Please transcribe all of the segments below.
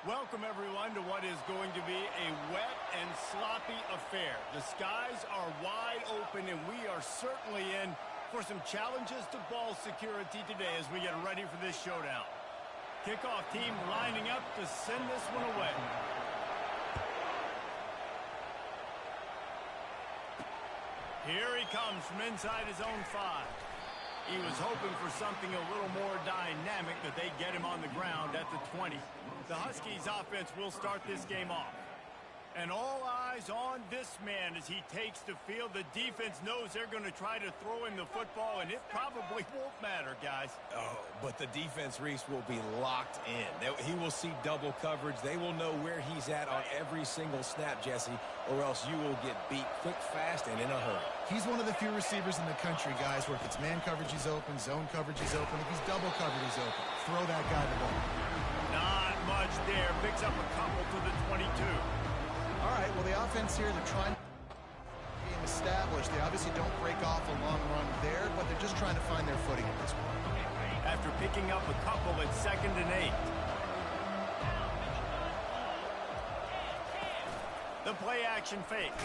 Welcome, everyone, to what is going to be a wet and sloppy affair. The skies are wide open, and we are certainly in for some challenges to ball security today as we get ready for this showdown. Kickoff team lining up to send this one away. Here he comes from inside his own 5. He was hoping for something a little more dynamic, that they get him on the ground at the 20. The Huskies offense will start this game off. And all eyes on this man as he takes the field. The defense knows they're going to try to throw him the football, and it probably won't matter, guys. Oh, but the defense, Reese, will be locked in. He will see double coverage. They will know where he's at on every single snap, Jesse, or else you will get beat quick, fast, and in a hurry. He's one of the few receivers in the country, guys, where if it's man coverage, he's open, zone coverage, he's open. If he's double coverage, he's open. Throw that guy the ball. Not much there. Picks up a couple to the 22. All right, well, the offense here, they're trying to get established. They obviously don't break off a long run there, but they're just trying to find their footing at this point. After picking up a couple at 2nd and 8. The play action fake.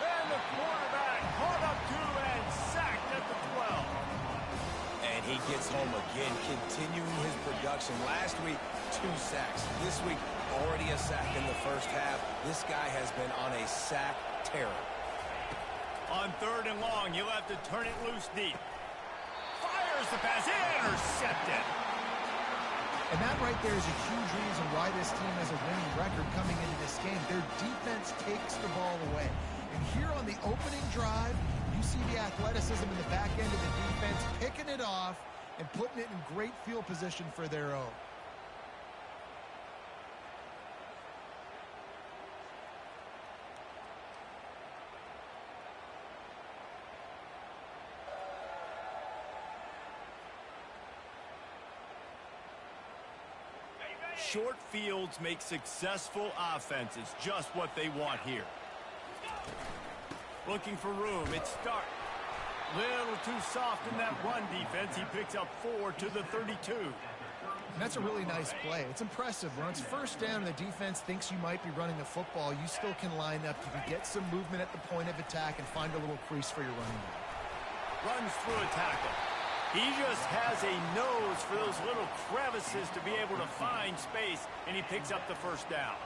And the quarterback caught up to and sacked at the 12. And he gets home again, continuing his production. Last week, 2 sacks. This week, already a sack in the first half. This guy has been on a sack terror. On 3rd and long, he'll have to turn it loose deep. Fires the pass, intercepted. And that right there is a huge reason why this team has a winning record coming into this game. Their defense takes the ball away. And here on the opening drive, you see the athleticism in the back end of the defense, picking it off and putting it in great field position for their own. Short fields make successful offenses, just what they want here. Looking for room, it's Stark. Little too soft in that run defense. He picks up 4 to the 32. And that's a really nice play. It's impressive. When it's first down and the defense thinks you might be running the football, you still can line up. You can get some movement at the point of attack and find a little crease for your running back. Runs through a tackle. He just has a nose for those little crevices to be able to find space, and he picks up the first down.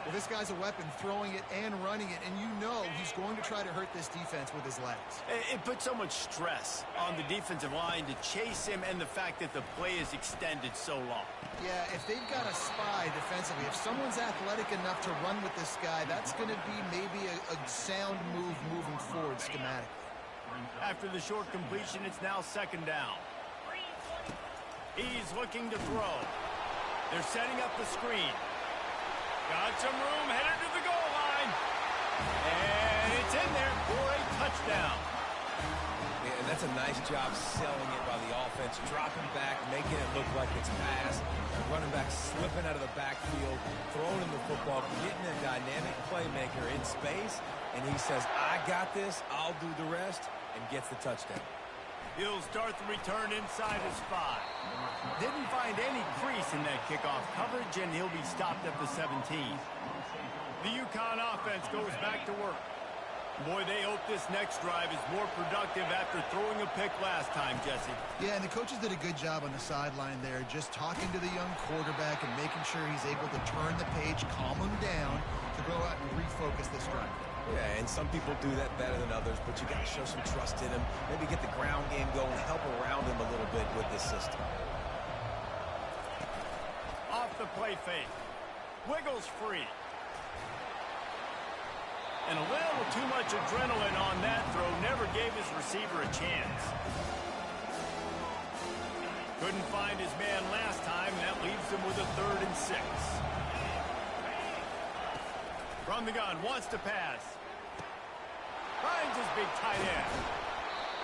Well, this guy's a weapon, throwing it and running it, and you know he's going to try to hurt this defense with his legs. It puts so much stress on the defensive line to chase him, and the fact that the play is extended so long. Yeah, if they've got a spy defensively, if someone's athletic enough to run with this guy, that's going to be maybe a sound move moving forward schematically. After the short completion, it's now 2nd down. He's looking to throw. They're setting up the screen. Got some room, headed to the goal line. And it's in there for a touchdown. Yeah, and that's a nice job selling it by the offense, dropping back, making it look like it's pass. Running back slipping out of the backfield, throwing him the football, getting a dynamic playmaker in space, and he says, I got this, I'll do the rest, and gets the touchdown. He'll start the return inside his 5. Didn't find any crease in that kickoff coverage, and he'll be stopped at the 17. The UConn offense goes back to work. Boy, they hope this next drive is more productive after throwing a pick last time, Jesse. Yeah, and the coaches did a good job on the sideline there, just talking to the young quarterback and making sure he's able to turn the page, calm him down to go out and refocus this drive. Yeah, and some people do that better than others, but you got to show some trust in him. Maybe get the ground game going, help around him a little bit with this system. Off the play fake. Wiggles free. And a little too much adrenaline on that throw. Never gave his receiver a chance. Couldn't find his man last time. That leaves him with a 3rd and 6. From the gun, wants to pass. Finds his big tight end.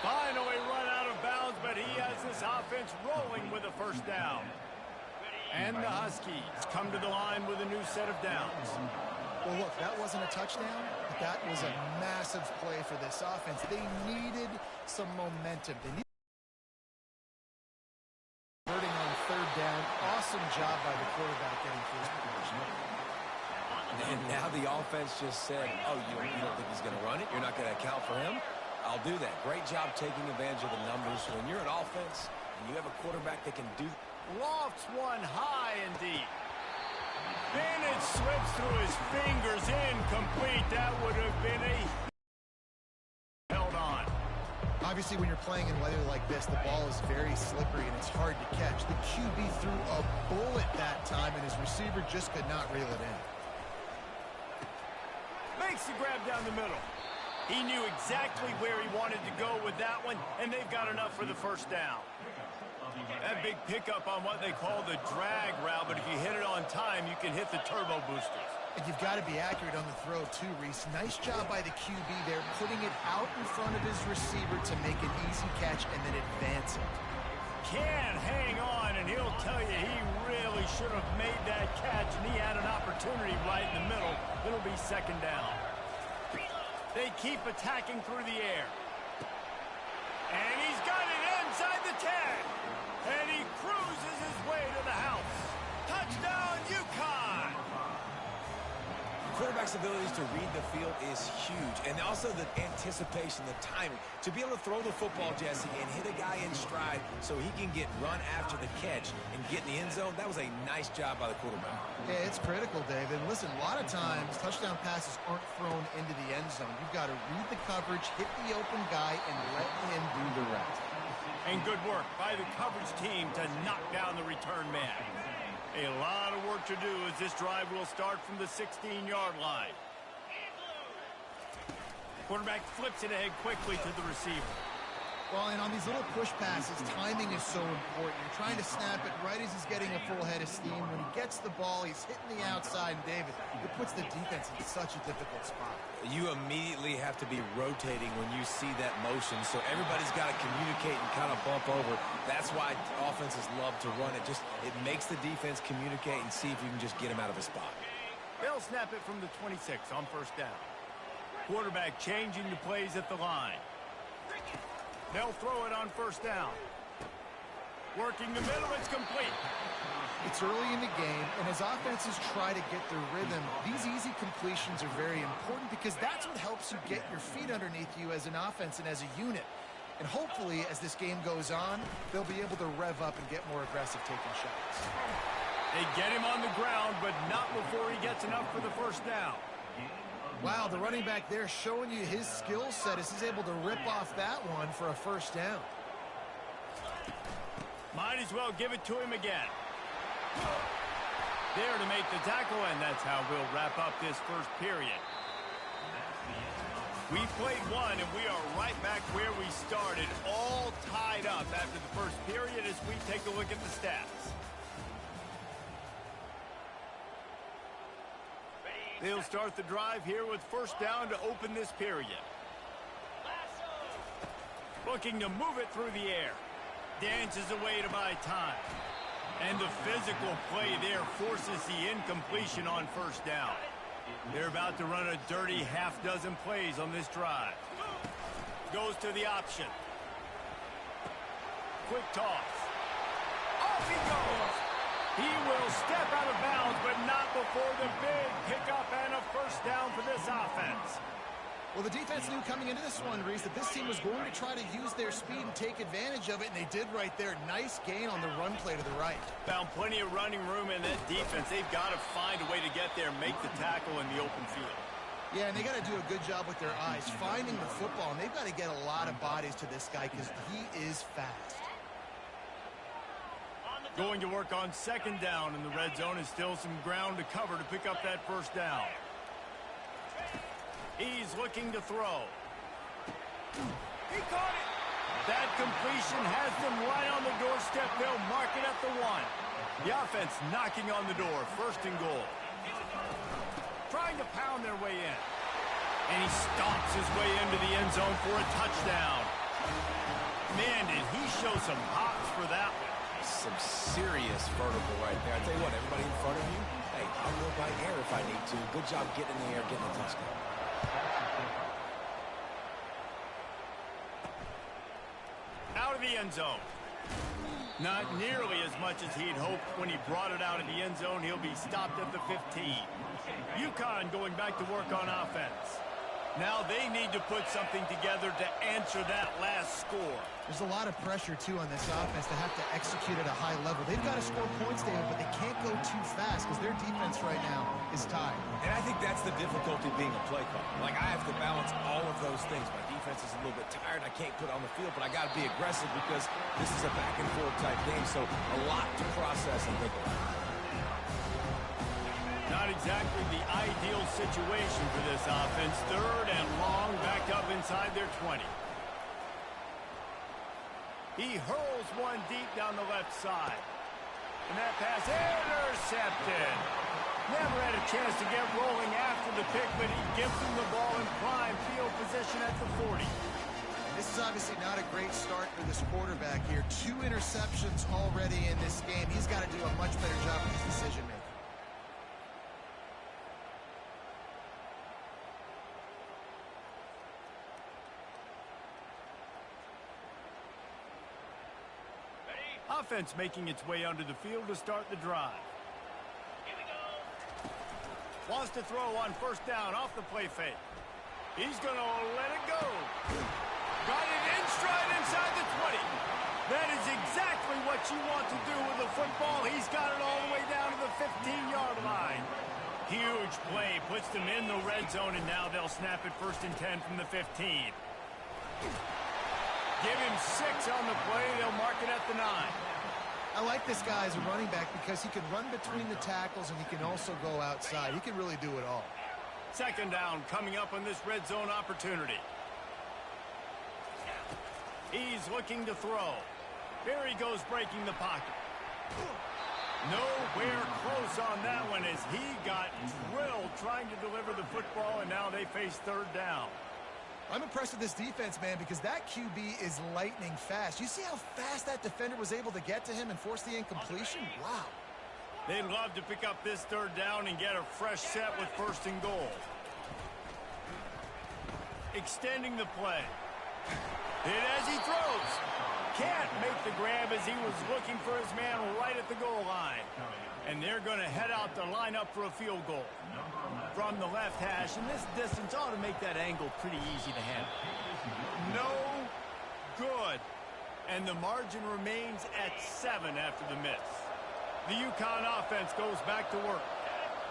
Finally run out of bounds, but he has this offense rolling with a 1st down. And the Huskies come to the line with a new set of downs. Well, look, that wasn't a touchdown, but that was a massive play for this offense. They needed some momentum. They needed on 3rd down. Awesome awesome job by the quarterback getting field position. And now the offense just said, oh, you don't think he's going to run it? You're not going to account for him? I'll do that. Great job taking advantage of the numbers. When you're an offense and you have a quarterback that can do... Lofts one high and deep. And it slips through his fingers, incomplete. That would have been a... held on. Obviously, when you're playing in weather like this, the ball is very slippery and it's hard to catch. The QB threw a bullet that time, and his receiver just could not reel it in. Makes the grab down the middle. He knew exactly where he wanted to go with that one, and they've got enough for the first down. That big pickup on what they call the drag route, but if you hit it on time, you can hit the turbo boosters. And you've got to be accurate on the throw, too, Reese. Nice job by the QB there, putting it out in front of his receiver to make an easy catch and then advance it. Can't hang on, and he'll tell you he really should have made that catch, and he had an opportunity right in the middle. It'll be second down. They keep attacking through the air. And he's got it inside the 10. And he cruises his way to the house. Touchdown, UConn! Quarterback's abilities to read the field is huge. And also the anticipation, the timing. To be able to throw the football, Jesse, and hit a guy in stride so he can get run after the catch and get in the end zone, that was a nice job by the quarterback. Yeah, it's critical, David. Listen, a lot of times, touchdown passes aren't thrown into the end zone. You've got to read the coverage, hit the open guy, and let him do the rest. And good work by the coverage team to knock down the return man. A lot of work to do as this drive will start from the 16-yard line. Quarterback flips it ahead quickly to the receiver. Well, and on these little push passes, timing is so important. You're trying to snap it right as he's getting a full head of steam. When he gets the ball, he's hitting the outside, and David, it puts the defense in such a difficult spot. You immediately have to be rotating when you see that motion, so everybody's got to communicate and kind of bump over. That's why offenses love to run it. It makes the defense communicate and see if you can just get him out of a spot. They'll snap it from the 26 on first down. Quarterback changing the plays at the line. They'll throw it on first down. Working the middle, it's complete. It's early in the game, and as offenses try to get their rhythm, these easy completions are very important because that's what helps you get your feet underneath you as an offense and as a unit. And hopefully, as this game goes on, they'll be able to rev up and get more aggressive taking shots. They get him on the ground, but not before he gets enough for the first down. Wow, the running back there showing you his skill set as he's able to rip off that one for a first down. Might as well give it to him again. There to make the tackle, and that's how we'll wrap up this first period. We played one, and we are right back where we started, all tied up after the first period as we take a look at the stats. They'll start the drive here with first down to open this period. Looking to move it through the air. Dances away to buy time. And the physical play there forces the incompletion on first down. They're about to run a dirty half-dozen plays on this drive. Goes to the option. Quick toss. Off he goes. He will step out of bounds, but not before the big pickup and a first down for this offense. Well, the defense knew coming into this one, Reese, that this team was going to try to use their speed and take advantage of it, and they did right there. Nice gain on the run play to the right. Found plenty of running room in that defense. They've got to find a way to get there, make the tackle in the open field. Yeah, and they got to do a good job with their eyes, finding the football, and they've got to get a lot of bodies to this guy because he is fast. Going to work on second down, and the red zone is still some ground to cover to pick up that first down. He's looking to throw. He caught it. That completion has them right on the doorstep. They'll mark it at the 1. The offense knocking on the door. First and goal. Trying to pound their way in. And he stomps his way into the end zone for a touchdown. Man, did he show some hops for that one. Some serious vertical right there. I tell you what, everybody in front of you, hey, I'll go by air if I need to. Good job getting in the air, getting a touchdown. Out of the end zone. Not nearly as much as he'd hoped when he brought it out of the end zone. He'll be stopped at the 15. UConn going back to work on offense. Now they need to put something together to answer that last score. There's a lot of pressure, too, on this offense to have to execute at a high level. They've got to score points, David, but they can't go too fast because their defense right now is tired. And I think that's the difficulty being a play caller. Like, I have to balance all of those things. My defense is a little bit tired. I can't put on the field, but I got to be aggressive because this is a back-and-forth type game, so a lot to process and think about. Not exactly the ideal situation for this offense. Third and long, backed up inside their 20. He hurls one deep down the left side. And that pass intercepted. Never had a chance to get rolling after the pick, but he gives him the ball in prime field position at the 40. This is obviously not a great start for this quarterback here. 2 interceptions already in this game. He's got to do a much better job with his decision-making. Offense making its way onto the field to start the drive. Here we go. Wants to throw on first down off the play fake. He's going to let it go. Got it in stride inside the 20. That is exactly what you want to do with a football. He's got it all the way down to the 15-yard line. Huge play, puts them in the red zone, and now they'll snap it 1st and 10 from the 15. Give him 6 on the play. They'll mark it at the 9. I like this guy as a running back because he can run between the tackles and he can also go outside. He can really do it all. 2nd down coming up on this red zone opportunity. He's looking to throw. There he goes, breaking the pocket. Nowhere close on that one as he got drilled trying to deliver the football, and now they face 3rd down. I'm impressed with this defense, man, because that QB is lightning fast. You see how fast that defender was able to get to him and force the incompletion? Wow. They'd love to pick up this 3rd down and get a fresh set with 1st and goal. Extending the play. Hit as he throws. Can't make the grab as he was looking for his man right at the goal line. And they're going to head out to line up for a field goal. From the left hash, and this distance ought to make that angle pretty easy to handle. No good. And the margin remains at 7 after the miss. The UConn offense goes back to work.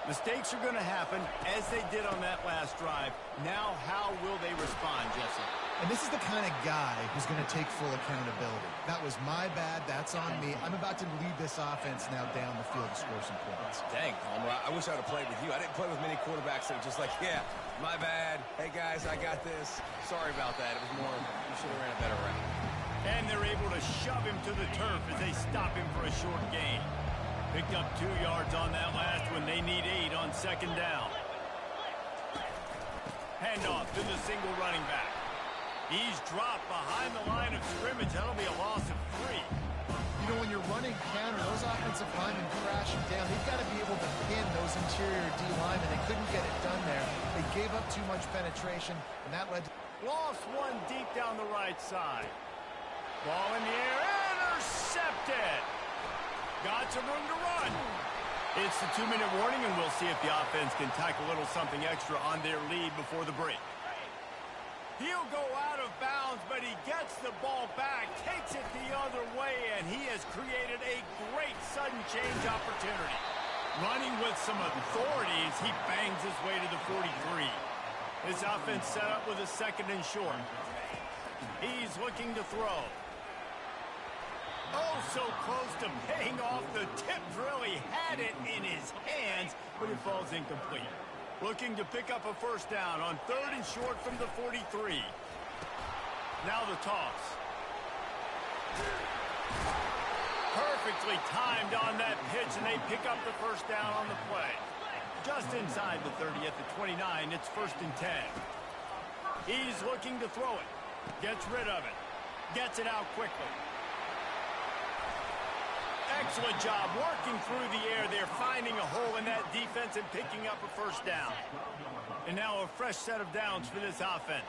Mistakes are going to happen as they did on that last drive. Now how will they respond, Jesse? And this is the kind of guy who's going to take full accountability. That was my bad. That's on me. I'm about to lead this offense now down the field to score some points. Dang, Palmer, I wish I would have played with you. I didn't play with many quarterbacks that were just like, yeah, my bad. Hey, guys, I got this. Sorry about that. It was more, you should have ran a better route. And they're able to shove him to the turf as they stop him for a short gain. Picked up 2 yards on that last one. They need 8 on 2nd down. Handoff to the single running back. He's dropped behind the line of scrimmage. That'll be a loss of 3. You know, when you're running counter, those offensive linemen crashing down. They've got to be able to pin those interior D linemen. They couldn't get it done there. They gave up too much penetration, and that led to... Lost one deep down the right side. Ball in the air. Intercepted. Got some room to run. It's the 2-minute warning, and we'll see if the offense can tack a little something extra on their lead before the break. He'll go out of bounds, but he gets the ball back, takes it the other way, and he has created a great sudden change opportunity. Running with some authorities, he bangs his way to the 43. This offense set up with a 2nd and short. He's looking to throw. Oh, so close to paying off the tip drill. He had it in his hands, but it falls incomplete. Looking to pick up a 1st down on 3rd and short from the 43. Now the toss. Perfectly timed on that pitch, and they pick up the 1st down on the play. Just inside the 30 at the 29, it's 1st and 10. He's looking to throw it. Gets rid of it. Gets it out quickly. Excellent job working through the air. They're finding a hole in that defense and picking up a 1st down. And now a fresh set of downs for this offense.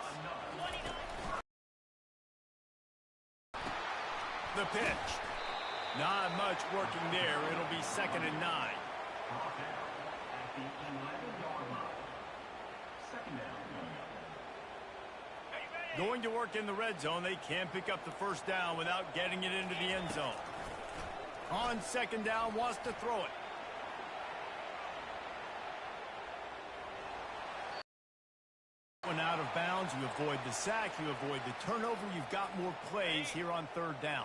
The pitch. Not much working there. It'll be 2nd and 9. Going to work in the red zone. They can't pick up the first down without getting it into the end zone. On 2nd down, wants to throw it. When out of bounds, you avoid the sack, you avoid the turnover. You've got more plays here on 3rd down.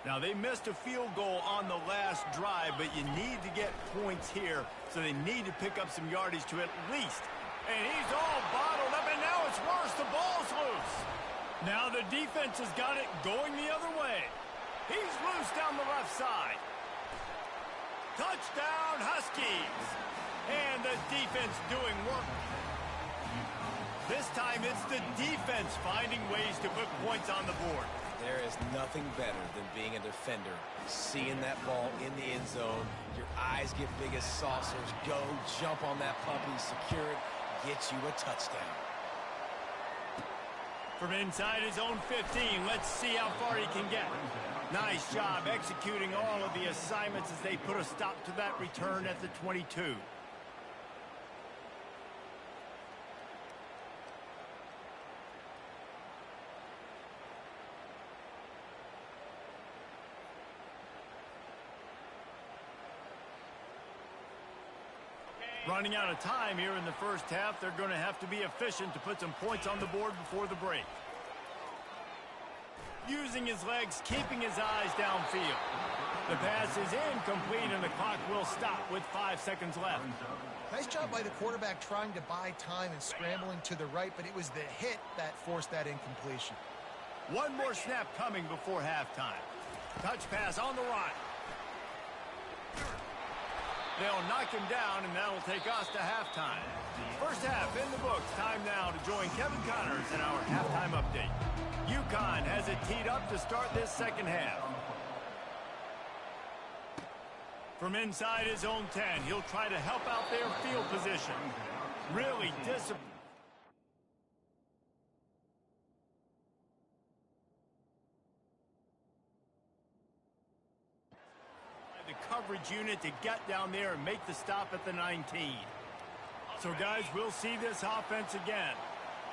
Now, they missed a field goal on the last drive, but you need to get points here, so they need to pick up some yardage to at least. And he's all bottled up, and now it's worse. The ball's loose. Now the defense has got it going the other way. He's loose down the left side. Touchdown, Huskies. And the defense doing work. This time it's the defense finding ways to put points on the board. There is nothing better than being a defender. Seeing that ball in the end zone, your eyes get big as saucers. Go, jump on that puppy, secure it, get you a touchdown. From inside his own 15, let's see how far he can get. Nice job executing all of the assignments as they put a stop to that return at the 22. Running out of time here in the first half. They're going to have to be efficient to put some points on the board before the break. Using his legs, keeping his eyes downfield. The pass is incomplete, and the clock will stop with 5 seconds left. Nice job by the quarterback trying to buy time and scrambling to the right, but it was the hit that forced that incompletion. One more snap coming before halftime. Touch pass on the run. They'll knock him down, and that'll take us to halftime. First half in the books. Time now to join Kevin Connors in our halftime update. UConn has it teed up to start this second half. From inside his own 10, he'll try to help out their field position. Really disappointing. The coverage unit to get down there and make the stop at the 19. So, guys, we'll see this offense again.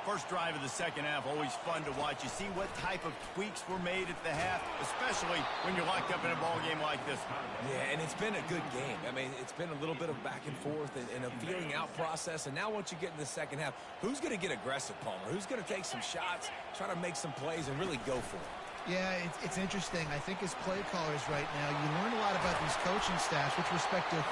First drive of the second half, always fun to watch. You see what type of tweaks were made at the half, especially when you're locked up in a ball game like this one. Yeah, and it's been a good game. I mean, it's been a little bit of back and forth and a feeling out process. And now once you get in the second half, who's going to get aggressive, Palmer? Who's going to take some shots, try to make some plays, and really go for it? Yeah, it's interesting. I think as play callers right now, you learn a lot about these coaching staffs with respect to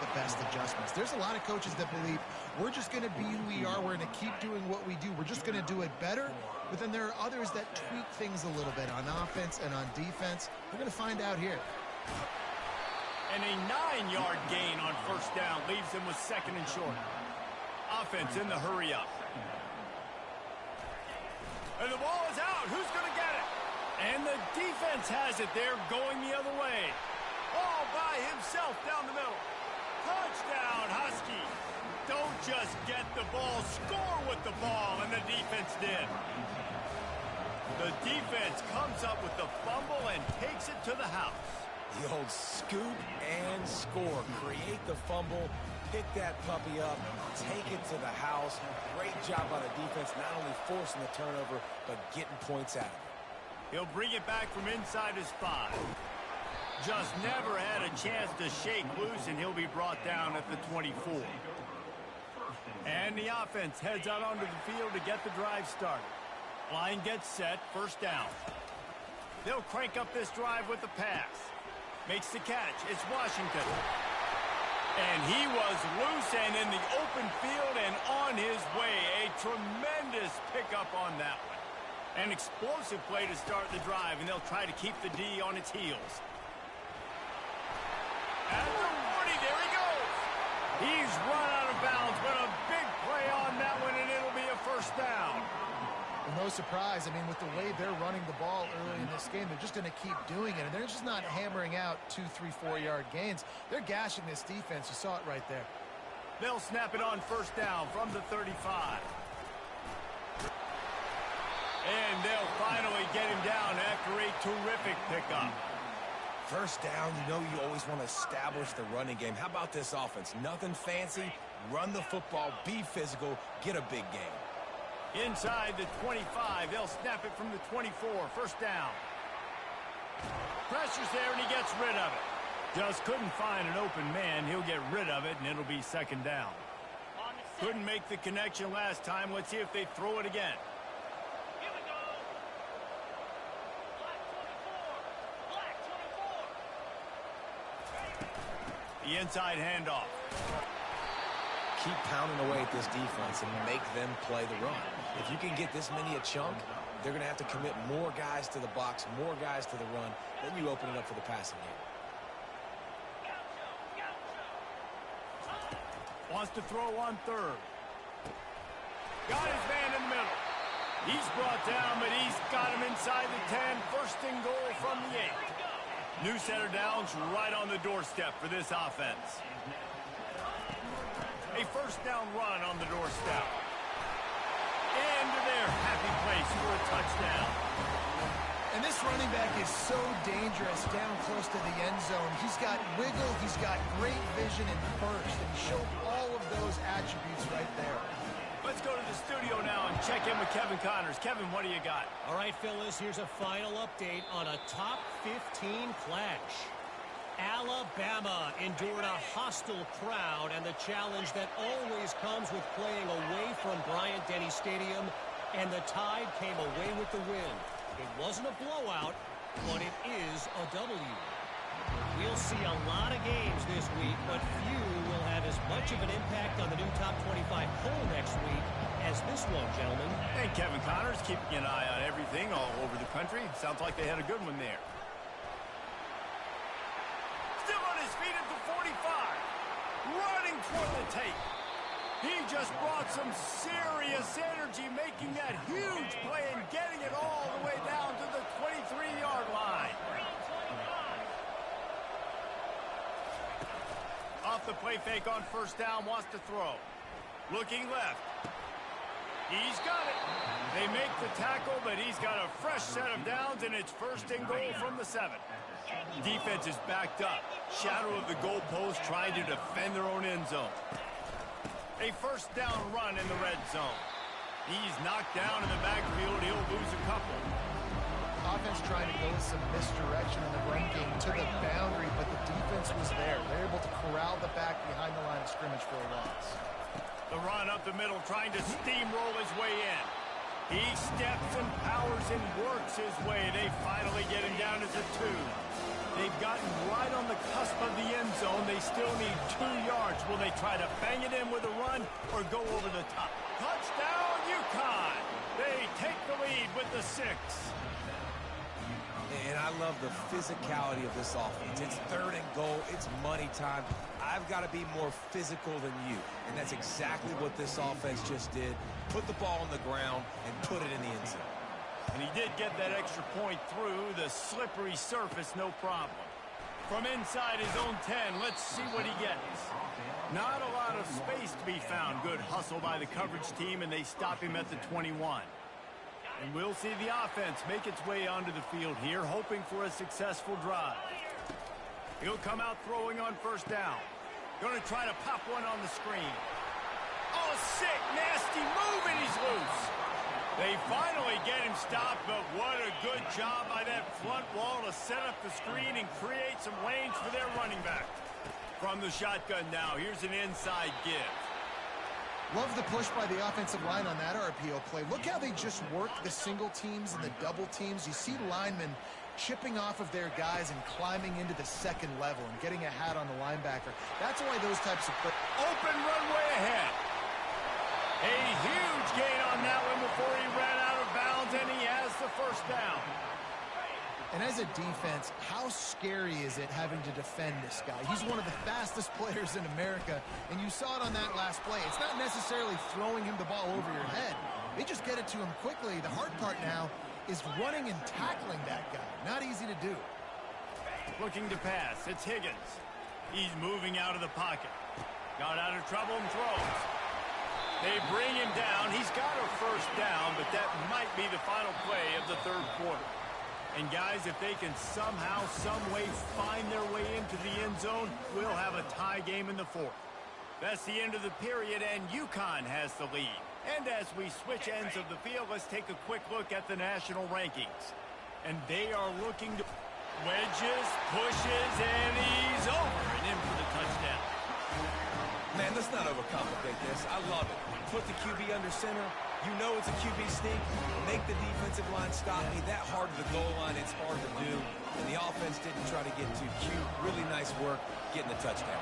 the best adjustments. There's a lot of coaches that believe we're just going to be who we are. We're going to keep doing what we do. We're just going to do it better. But then there are others that tweak things a little bit on offense and on defense. We're going to find out here. And a 9-yard gain on first down leaves them with 2nd and short. Offense in the hurry up. And the ball is out. Who's going to get it? And the defense has it. They're going the other way. All by himself down the middle. Touchdown, Huskies. Don't just get the ball, score with the ball, and the defense did. The defense comes up with the fumble and takes it to the house. The old scoop and score. Create the fumble, pick that puppy up, take it to the house. Great job by the defense, not only forcing the turnover, but getting points out of it. He'll bring it back from inside his 5. Just never had a chance to shake loose, and he'll be brought down at the 24. And the offense heads out onto the field to get the drive started. Line gets set, first down. They'll crank up this drive with the pass. Makes the catch. It's Washington. And he was loose and in the open field and on his way. A tremendous pickup on that one. An explosive play to start the drive, and they'll try to keep the D on its heels. At the 40, there he goes. He's run out of bounds, but a big play on that one, and it'll be a first down. Well, no surprise. I mean, with the way they're running the ball early in this game, they're just going to keep doing it. And they're just not hammering out 2, 3, 4-yard gains. They're gashing this defense. You saw it right there. They'll snap it on first down from the 35. And they'll finally get him down after a terrific pickup. First down, you know you always want to establish the running game. How about this offense? Nothing fancy. Run the football, be physical, get a big gain. Inside the 25, they'll snap it from the 24. First down. Pressure's there, and he gets rid of it. Just couldn't find an open man. He'll get rid of it, and it'll be second down. Couldn't make the connection last time. Let's see if they throw it again. Here we go. Black 24. The inside handoff. Keep pounding away at this defense and make them play the run. If you can get this many a chunk, they're going to have to commit more guys to the box, more guys to the run. Then you open it up for the passing game. Wants to throw on third. Got his man in the middle. He's brought down, but he's got him inside the 10. First and goal from the 8. New set of downs right on the doorstep for this offense. A first down run on the doorstep. Into their happy place for a touchdown. And this running back is so dangerous down close to the end zone. He's got wiggle, he's got great vision and burst, and he showed all of those attributes right there. Let's go to the studio now and check in with Kevin Connors. Kevin, what do you got? All right, Phyllis, here's a final update on a top 15 clash. Alabama endured a hostile crowd and the challenge that always comes with playing away from Bryant-Denny Stadium, and the Tide came away with the win. It wasn't a blowout, but it is a W. We'll see a lot of games this week, but few will have as much of an impact on the new top 25 poll next week as this one, gentlemen. And Kevin Connors keeping an eye on everything all over the country. Sounds like they had a good one there. Still on his feet at the 45. Running toward the tape. He just brought some serious energy, making that huge play and getting it all the way down to the 23-yard line. Off the play fake on first down, wants to throw. Looking left. He's got it. They make the tackle, but he's got a fresh set of downs, and it's first and goal from the 7. Defense is backed up. Shadow of the goalpost, trying to defend their own end zone. A first down run in the red zone. He's knocked down in the backfield. He'll lose a couple. Offense trying to go with some misdirection in the run game to the boundary, but the defense was there. They're able to corral the back behind the line of scrimmage for a loss. The run up the middle, trying to steamroll his way in. He steps and powers and works his way. They finally get him down as a 2. They've gotten right on the cusp of the end zone. They still need 2 yards. Will they try to bang it in with a run or go over the top? Touchdown, UConn! They take the lead with the 6. And I love the physicality of this offense. It's third and goal. It's money time. I've got to be more physical than you. And that's exactly what this offense just did. Put the ball on the ground and put it in the end zone. And he did get that extra point through the slippery surface, no problem. From inside his own 10, let's see what he gets. Not a lot of space to be found. Good hustle by the coverage team, and they stop him at the 21. And we'll see the offense make its way onto the field here, hoping for a successful drive. He'll come out throwing on first down. Going to try to pop one on the screen. Oh, sick, nasty move, and he's loose. They finally get him stopped, but what a good job by that front wall to set up the screen and create some lanes for their running back. From the shotgun now, here's an inside give. Love the push by the offensive line on that RPO play. Look how they just work the single teams and the double teams. You see linemen chipping off of their guys and climbing into the second level and getting a hat on the linebacker. That's why those types of plays. Open runway ahead. A huge gain on that one before he ran out of bounds, and he has the first down. And as a defense, how scary is it having to defend this guy? He's one of the fastest players in America, and you saw it on that last play. It's not necessarily throwing him the ball over your head. They just get it to him quickly. The hard part now is running and tackling that guy. Not easy to do. Looking to pass. It's Higgins. He's moving out of the pocket. Got out of trouble and throws. They bring him down. He's got a first down, but that might be the final play of the third quarter. And guys, if they can somehow, some way find their way into the end zone, we'll have a tie game in the fourth. That's the end of the period, and UConn has the lead. And as we switch ends of the field, let's take a quick look at the national rankings. And they are looking to wedges, pushes, and he's over and in for the touchdown. Man, let's not overcomplicate this. I love it. Put the QB under center. You know it's a QB sneak. Make the defensive line stop me. That hard to the goal line, it's hard to do. And the offense didn't try to get too cute. Really nice work getting the touchdown.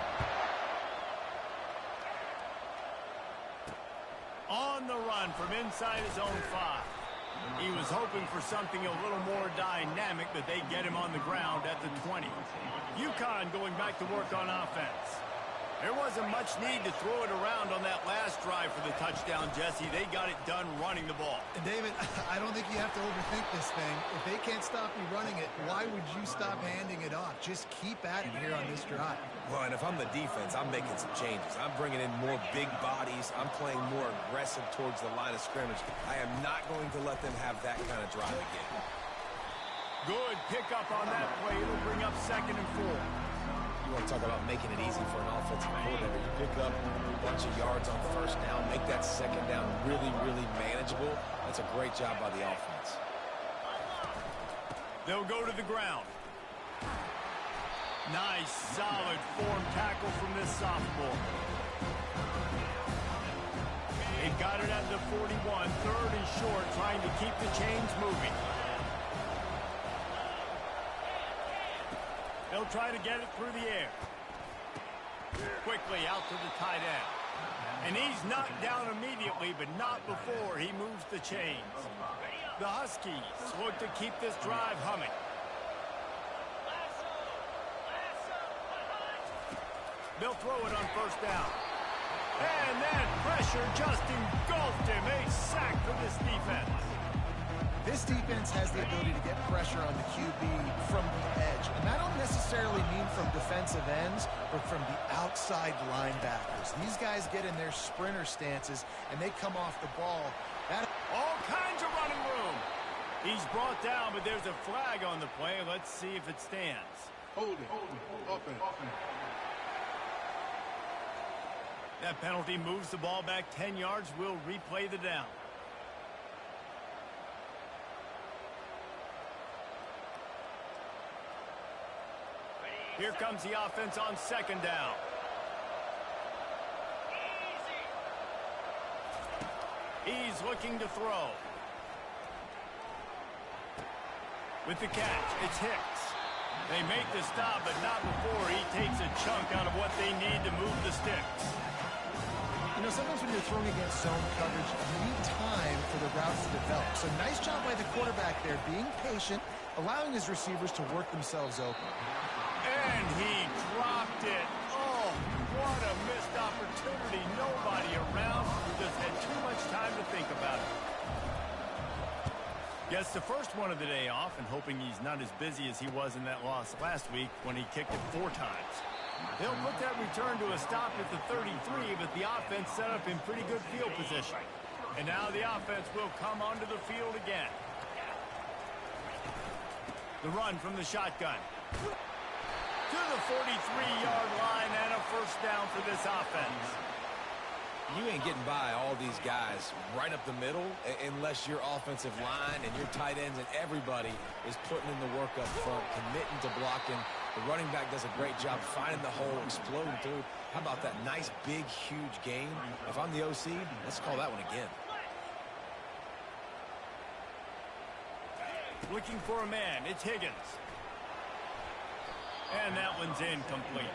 On the run from inside his own 5. He was hoping for something a little more dynamic, but they get him on the ground at the 20. UConn going back to work on offense. There wasn't much need to throw it around on that last drive for the touchdown, Jesse. They got it done running the ball. And David, I don't think you have to overthink this thing. If they can't stop you running it, why would you stop handing it off? Just keep at it here on this drive. Well, and if I'm the defense, I'm making some changes. I'm bringing in more big bodies. I'm playing more aggressive towards the line of scrimmage. I am not going to let them have that kind of drive again. Good pickup on that play. It'll bring up 2nd and 4. You want to talk about making it easy for an offensive coordinator. You pick up a bunch of yards on first down, make that second down really, really manageable. That's a great job by the offense. They'll go to the ground. Nice, solid form tackle from this sophomore. They've got it at the 41, 3rd and short, trying to keep the chains moving. They'll try to get it through the air. Quickly out to the tight end. And he's knocked down immediately, but not before he moves the chains. The Huskies look to keep this drive humming. They'll throw it on first down. And that pressure just engulfed him. A sack for this defense. This defense has the ability to get pressure on the QB from the edge. And I don't necessarily mean from defensive ends, but from the outside linebackers. These guys get in their sprinter stances, and they come off the ball. All kinds of running room. He's brought down, but there's a flag on the play. Let's see if it stands. Hold it. Offense. That penalty moves the ball back 10 yards. We'll replay the down. Here comes the offense on 2nd down. He's looking to throw. With the catch, it's Hicks. They make the stop, but not before he takes a chunk out of what they need to move the sticks. You know, sometimes when you're throwing against zone coverage, you need time for the routes to develop. So nice job by the quarterback there, being patient, allowing his receivers to work themselves open. And he dropped it. Oh, what a missed opportunity. Nobody around. Just had too much time to think about it. Gets the first one of the day off, and hoping he's not as busy as he was in that loss last week when he kicked it 4 times. They'll put that return to a stop at the 33, but the offense set up in pretty good field position. And now the offense will come onto the field again. The run from the shotgun. To the 43-yard line and a first down for this offense. You ain't getting by all these guys right up the middle unless your offensive line and your tight ends and everybody is putting in the work up front, committing to blocking. The running back does a great job finding the hole, exploding through. How about that nice, big, huge gain? If I'm the OC, let's call that one again. Looking for a man. It's Higgins. And that one's incomplete.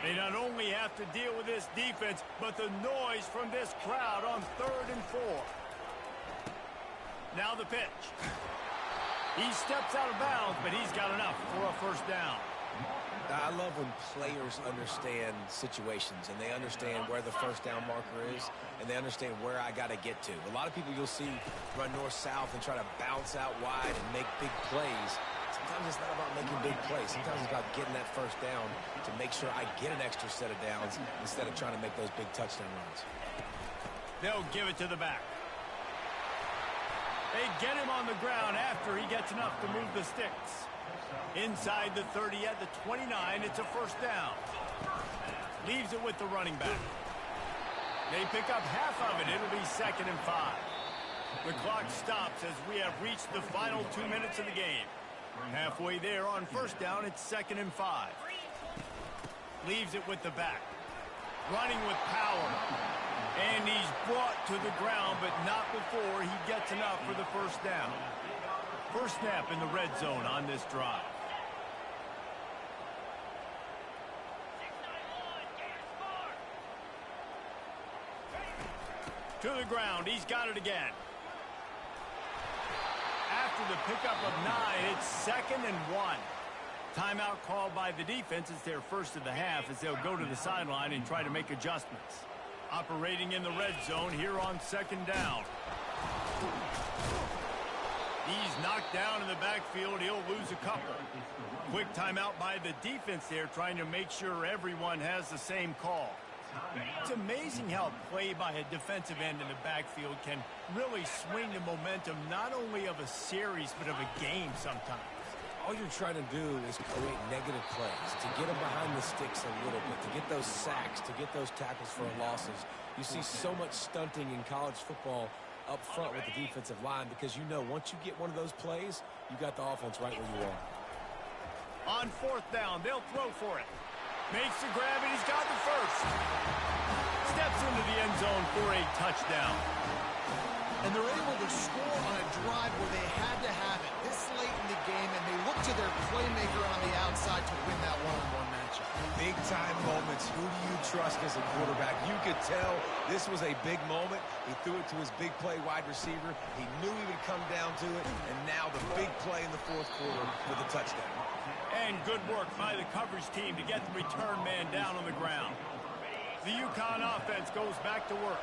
They not only have to deal with this defense, but the noise from this crowd on 3rd and 4. Now the pitch. He steps out of bounds, but he's got enough for a first down. I love when players understand situations and they understand where the first down marker is and they understand where I got to get to. A lot of people you'll see run north-south and try to bounce out wide and make big plays. Sometimes it's not about making big plays. Sometimes it's about getting that first down to make sure I get an extra set of downs instead of trying to make those big touchdown runs. They'll give it to the back. They get him on the ground after he gets enough to move the sticks. Inside the 30 at the 29, it's a first down. Leaves it with the running back. They pick up half of it. It'll be 2nd and 5. The clock stops as we have reached the final 2 minutes of the game. Halfway there on first down, it's 2nd and 5. Leaves it with the back. Running with power. And he's brought to the ground, but not before he gets enough for the first down. First snap in the red zone on this drive. To the ground, he's got it again. After the pickup of 9, it's 2nd and 1. Timeout called by the defense. It's their first of the half as they'll go to the sideline and try to make adjustments. Operating in the red zone here on 2nd down. He's knocked down in the backfield. He'll lose a couple. Quick timeout by the defense there, trying to make sure everyone has the same call. It's amazing how a play by a defensive end in the backfield can really swing the momentum not only of a series but of a game sometimes. All you're trying to do is create negative plays, to get them behind the sticks a little bit, to get those sacks, to get those tackles for losses. You see so much stunting in college football up front with the defensive line because you know once you get one of those plays, you got the offense right where you are. On 4th down, they'll throw for it. Makes the grab, and he's got the first. Steps into the end zone for a touchdown. And they're able to score on a drive where they had to have it this late in the game, and they look to their playmaker on the outside to win that one-on-one matchup. Big-time moments. Who do you trust as a quarterback? You could tell this was a big moment. He threw it to his big play wide receiver. He knew he would come down to it, and now the big play in the 4th quarter with a touchdown. And good work by the coverage team to get the return man down on the ground. The UConn offense goes back to work.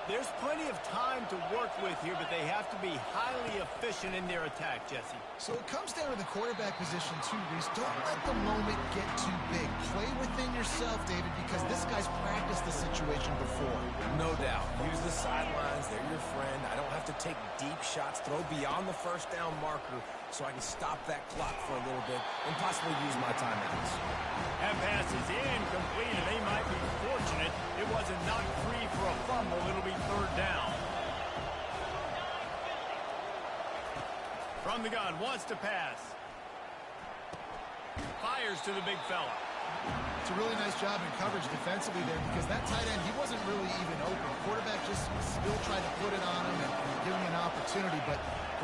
There's plenty of time to work with here, but they have to be highly efficient in their attack, Jesse. So it comes down to the quarterback position too, Reese. Don't let the moment get too big. Play within yourself, David, because this guy's practiced the situation before. No doubt. Use the sidelines. They're your friend. I don't have to take deep shots, throw beyond the first down marker so I can stop that clock for a little bit and possibly use my timeouts. That pass is incomplete, and they might be fortunate it wasn't knocked free for a fumble. It'll be 3rd down. From the gun, wants to pass. Fires to the big fella. It's a really nice job in coverage defensively there because that tight end, he wasn't really even open. Quarterback just still tried to put it on him and give him an opportunity, but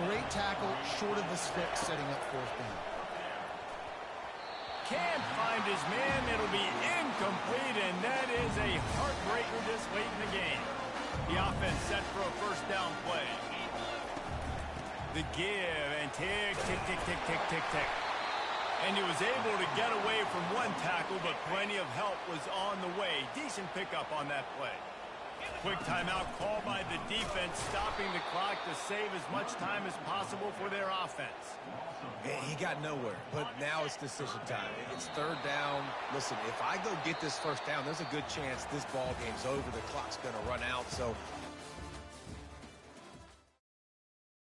great tackle short of the stick, setting up 4th down. Can't find his man. It'll be incomplete, and that is a heartbreaker this late in the game. The offense set for a first down play. The give, and tick, tick, tick, tick, tick, tick, tick. And he was able to get away from one tackle, but plenty of help was on the way. Decent pickup on that play. Quick timeout called by the defense, stopping the clock to save as much time as possible for their offense. He got nowhere, but now it's decision time. It's 3rd down. Listen, if I go get this first down, there's a good chance this ball game's over. The clock's going to run out. So